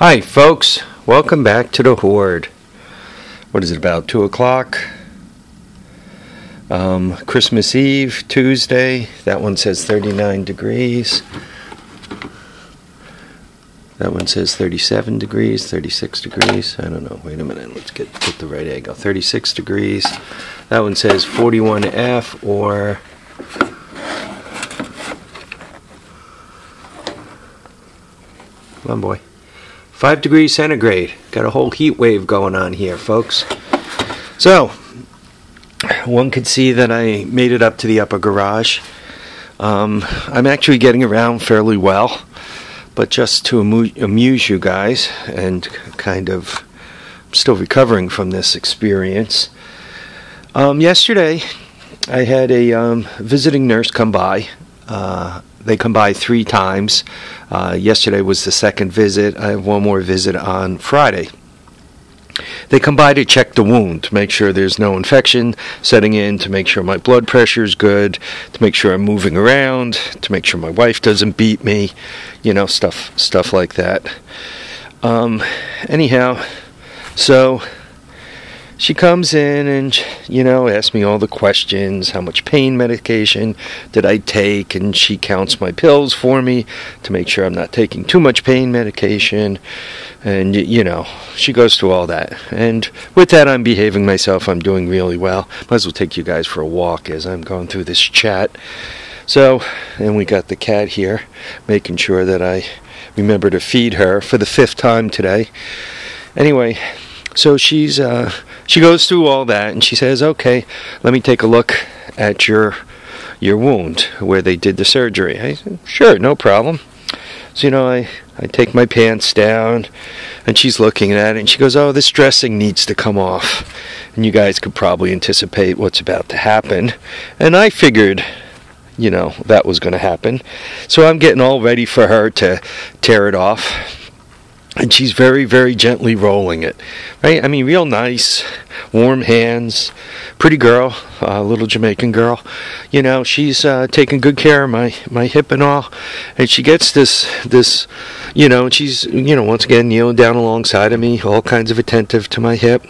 Hi folks, welcome back to the Hoard. What is it, about 2 o'clock? Christmas Eve, Tuesday. That one says 39 degrees. That one says 37 degrees, 36 degrees. I don't know. Wait a minute. Let's get the right angle. 36 degrees. That one says 41F or... Come on, boy. 5 degrees centigrade. Got a whole heat wave going on here, folks. So, one could see that I made it up to the upper garage. I'm actually getting around fairly well, but just to amuse you guys and kind of still recovering from this experience. Yesterday, I had a visiting nurse come by. They come by 3 times. Yesterday was the second visit. I have one more visit on Friday. They come by to check the wound, to make sure there's no infection setting in, to make sure my blood pressure is good, to make sure I'm moving around, to make sure my wife doesn't beat me, you know, stuff like that. Anyhow, so she comes in and, you know, asks me all the questions. How much pain medication did I take? And she counts my pills for me to make sure I'm not taking too much pain medication. And, you know, she goes through all that. And with that, I'm behaving myself. I'm doing really well. Might as well take you guys for a walk as I'm going through this chat. So, and we got the cat here, making sure that I remember to feed her for the 5th time today. Anyway, so she goes through all that and she says, okay, let me take a look at your wound where they did the surgery. I said, sure, no problem. So, you know, I take my pants down and she's looking at it and she goes, oh, this dressing needs to come off. And you guys could probably anticipate what's about to happen. And I figured, you know, that was going to happen. So I'm getting all ready for her to tear it off. And she's very, very gently rolling it, right? I mean, real nice, warm hands, pretty girl, little Jamaican girl. You know, she's taking good care of my hip and all. And she gets this, you know, she's, you know, once again kneeling down alongside of me, all kinds of attentive to my hip.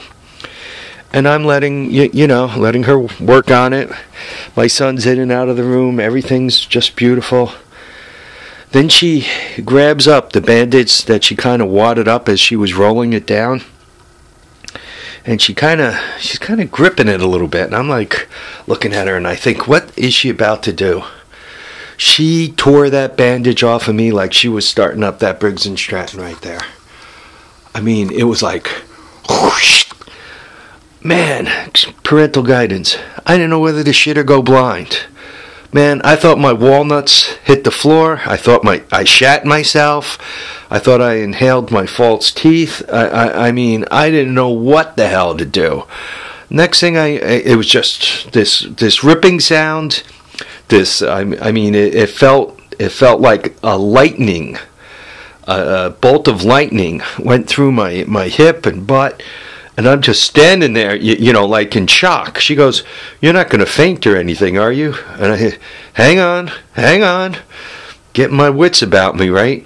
And I'm letting her work on it. My son's in and out of the room. Everything's just beautiful. Then she grabs up the bandage that she kind of wadded up as she was rolling it down. And she's kind of gripping it a little bit. And I'm like looking at her and I think, what is she about to do? She tore that bandage off of me like she was starting up that Briggs & Stratton right there. I mean, it was like, whoosh. Man, parental guidance. I didn't know whether to shit or go blind. Man, I thought my walnuts hit the floor. I thought I shat myself. I thought I inhaled my false teeth. I mean, I didn't know what the hell to do. Next thing, it was just this ripping sound. It felt like a lightning, a bolt of lightning went through my hip and butt. And I'm just standing there, you know, like in shock. She goes, you're not going to faint or anything, are you? And I, hang on. Getting my wits about me, right?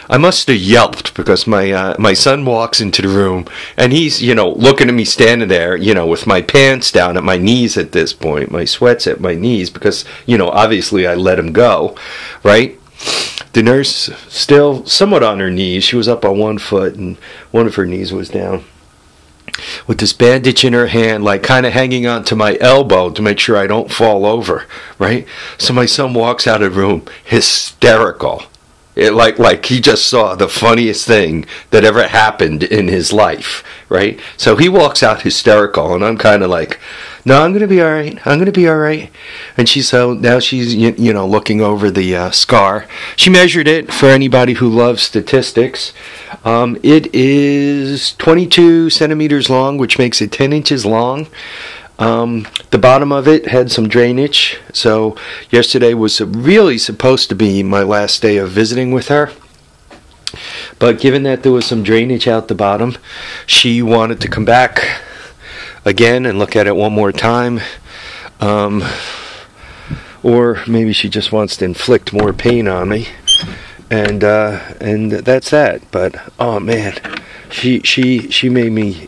I must have yelped because my son walks into the room and he's, you know, looking at me standing there, you know, with my pants down at my knees at this point, my sweats at my knees because, you know, obviously I let him go, right? The nurse still somewhat on her knees. She was up on one foot and one of her knees was down, with this bandage in her hand, like kind of hanging on to my elbow to make sure I don't fall over, right? So my son walks out of the room hysterical. Like he just saw the funniest thing that ever happened in his life, right? So he walks out hysterical, and I'm kind of like, no, I'm going to be all right. I'm going to be all right. And now she's, you know, looking over the scar. She measured it for anybody who loves statistics. It is 22 centimeters long, which makes it 10 inches long. The bottom of it had some drainage, so yesterday was really supposed to be my last day of visiting with her. But given that there was some drainage out the bottom, she wanted to come back again and look at it one more time. Or maybe she just wants to inflict more pain on me. and that's that. But oh man, she made me.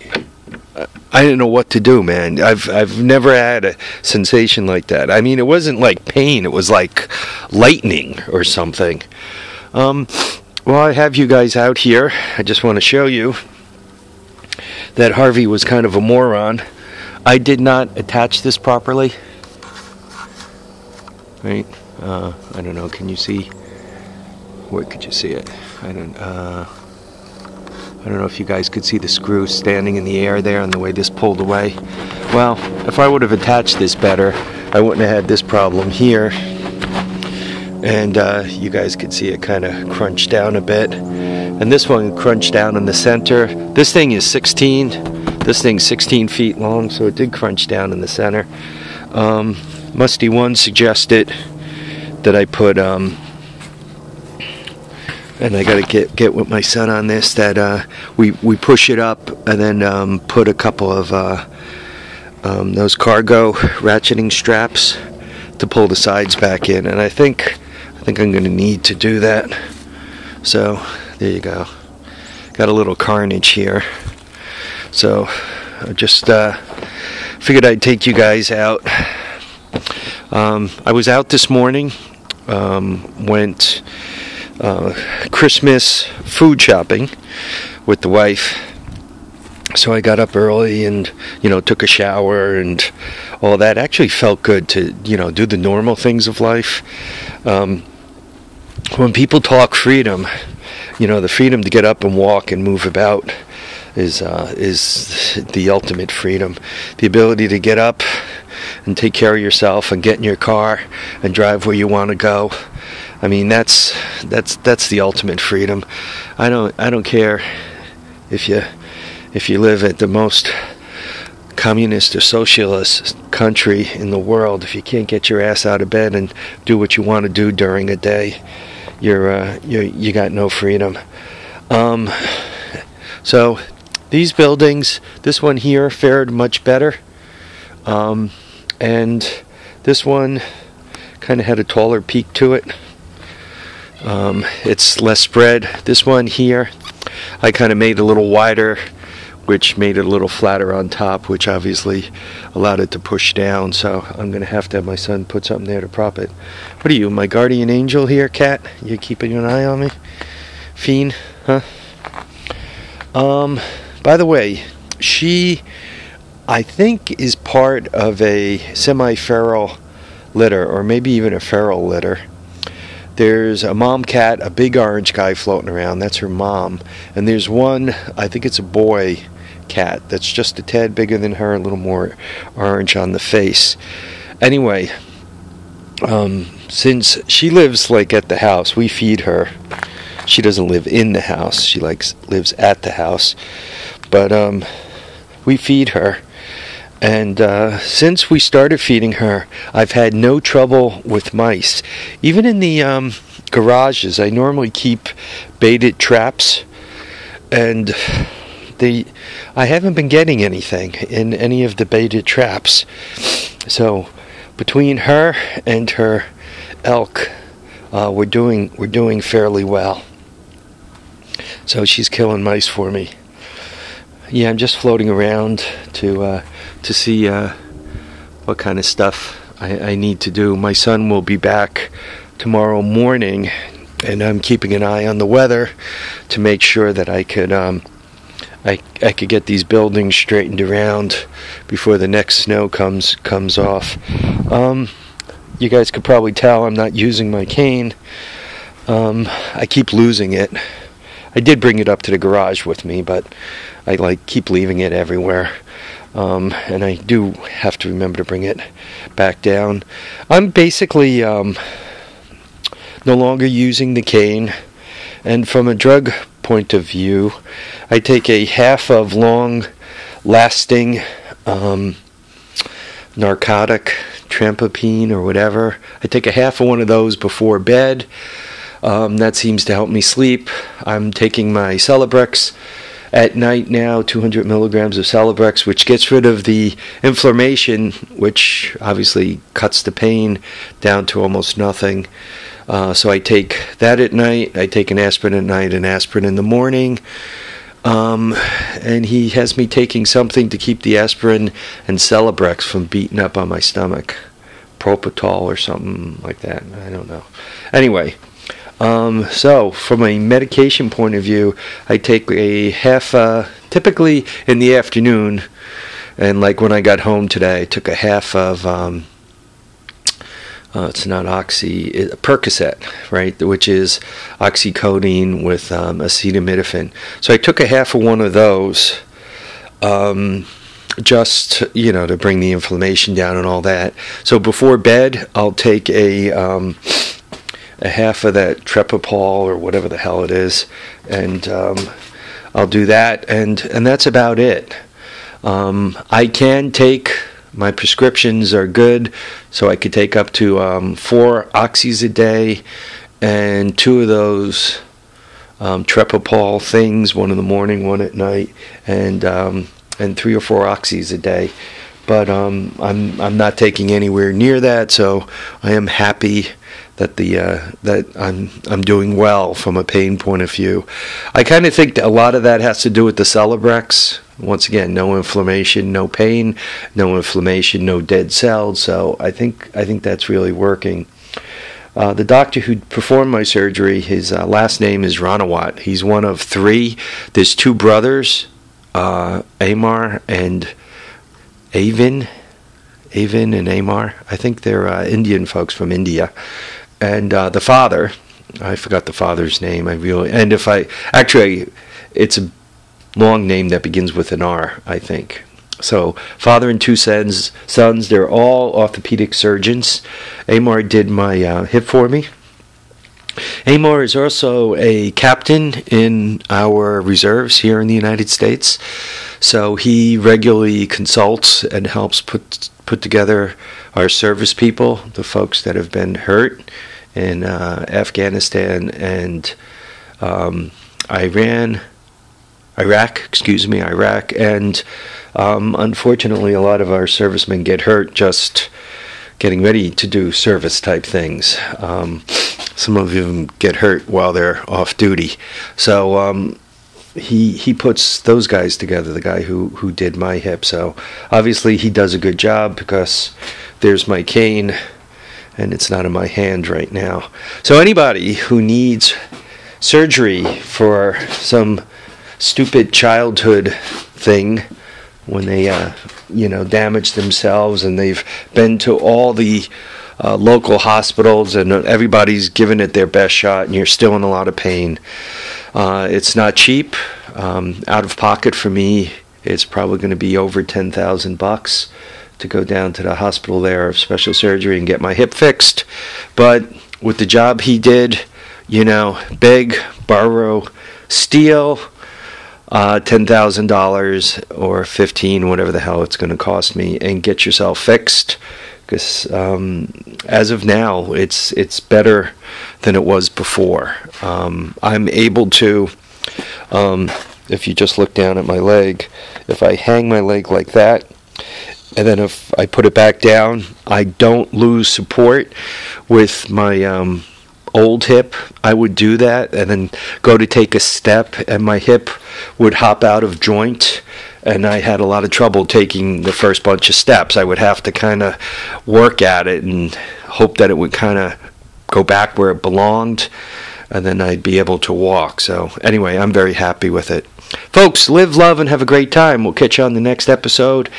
I didn't know what to do, man. I've never had a sensation like that. I mean, it wasn't like pain; it was like lightning or something. Well, I have you guys out here. I just want to show you that Harvey was kind of a moron. I did not attach this properly. Right? I don't know. Can you see? Where could you see it? I don't know if you guys could see the screw standing in the air there and the way this pulled away. Well, if I would have attached this better, I wouldn't have had this problem here. And you guys could see it kind of crunched down a bit. And this one crunched down in the center. This thing is 16. This thing's 16 feet long, so it did crunch down in the center. Musty One suggested that I put, and I got to get with my son on this, that we push it up and then put a couple of those cargo ratcheting straps to pull the sides back in. And I think I'm going to need to do that. So there you go. Got a little carnage here. So I just figured I'd take you guys out. I was out this morning. Went Christmas food shopping with the wife. So I got up early and, took a shower and all that. Actually felt good to, do the normal things of life. When people talk freedom, the freedom to get up and walk and move about is the ultimate freedom. The ability to get up and take care of yourself and get in your car and drive where you want to go. I mean, that's the ultimate freedom. I don't care if you live at the most communist or socialist country in the world. If you can't get your ass out of bed and do what you want to do during a day, you got no freedom. So these buildings, this one here fared much better, and this one kind of had a taller peak to it. It's less spread. This one here, I kind of made a little wider, which made it a little flatter on top, which obviously allowed it to push down. So I'm going to have my son put something there to prop it. What are you, my guardian angel here, cat? You keeping an eye on me? Fiend, huh? By the way, she, I think, is part of a semi-feral litter, or maybe even a feral litter. There's a mom cat, a big orange guy floating around. That's her mom. And there's one, I think it's a boy cat, that's just a tad bigger than her, a little more orange on the face. Anyway, since she lives at the house, we feed her. She doesn't live in the house. She lives at the house. But we feed her. And since we started feeding her, I've had no trouble with mice. Even in the garages, I normally keep baited traps, and I haven't been getting anything in any of the baited traps. So between her and her elk, we're doing fairly well. So she's killing mice for me. Yeah, I'm just floating around to see what kind of stuff I need to do. My son will be back tomorrow morning, and I'm keeping an eye on the weather to make sure that I could get these buildings straightened around before the next snow comes off. You guys could probably tell I'm not using my cane. I keep losing it. I did bring it up to the garage with me, but I keep leaving it everywhere. And I do have to remember to bring it back down. I'm basically no longer using the cane, and from a drug point of view, I take a half of long-lasting narcotic, trampopine or whatever. I take a half of one of those before bed. That seems to help me sleep. I'm taking my Celebrex at night now, 200 milligrams of Celebrex, which gets rid of the inflammation, which obviously cuts the pain down to almost nothing. So I take that at night. I take an aspirin at night, an aspirin in the morning. And he has me taking something to keep the aspirin and Celebrex from beating up on my stomach. Propofol or something like that. I don't know. Anyway, so from a medication point of view, I take a half, typically in the afternoon, and like when I got home today, I took a half of, it's not Percocet, right, which is oxycodone with acetaminophen. So I took a half of one of those, just, to bring the inflammation down and all that. So before bed, I'll take a half of that Trepopol or whatever the hell it is, and I'll do that, and that's about it. I can take, my prescriptions are good, so I could take up to 4 oxys a day, and 2 of those Trepopol things, 1 in the morning, 1 at night, and 3 or 4 oxys a day. But I'm not taking anywhere near that, so I am happy that that I'm doing well from a pain point of view. I kind of think that a lot of that has to do with the Celebrex. Once again, no inflammation, no pain, no inflammation, no dead cells. So I think that's really working. The doctor who performed my surgery, his last name is Ranawat. He's one of 3. There's 2 brothers, Amar and Avin and Amar. I think they're Indian folks from India. And the father, I forgot the father's name. It's a long name that begins with an R, I think. So father and 2 sons. They're all orthopedic surgeons. Amar did my hip for me. Amar is also a captain in our reserves here in the United States. So he regularly consults and helps put together our service people, the folks that have been hurt in Afghanistan and Iraq, and unfortunately a lot of our servicemen get hurt just getting ready to do service type things. Some of them get hurt while they're off duty. So he puts those guys together, the guy who did my hip. So obviously he does a good job because there's my cane and it's not in my hand right now. So anybody who needs surgery for some stupid childhood thing when they damage themselves, and they've been to all the local hospitals and everybody's given it their best shot and you're still in a lot of pain, it's not cheap. Out of pocket for me, it's probably going to be over $10,000 to go down to the hospital there of special surgery and get my hip fixed. But with the job he did, beg, borrow, steal, $10,000 or $15,000, whatever the hell it's going to cost me, and get yourself fixed. Because as of now, it's better than it was before. I'm able to, if you just look down at my leg, if I hang my leg like that, and then if I put it back down, I don't lose support with my old hip. I would do that and then go to take a step and my hip would hop out of joint, and I had a lot of trouble taking the first bunch of steps. I would have to kind of work at it and hope that it would kind of go back where it belonged, and then I'd be able to walk. So anyway, I'm very happy with it. Folks, live, love, and have a great time. We'll catch you on the next episode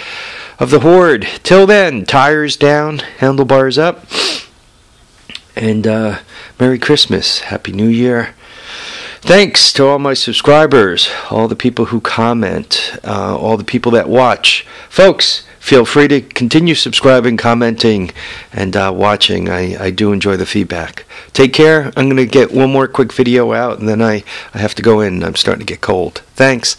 of the Hoard. Till then, tires down, handlebars up, and Merry Christmas, Happy New Year. Thanks to all my subscribers, all the people who comment, all the people that watch. Folks, feel free to continue subscribing, commenting, and watching. I do enjoy the feedback. Take care. I'm going to get one more quick video out, and then I have to go in. I'm starting to get cold. Thanks.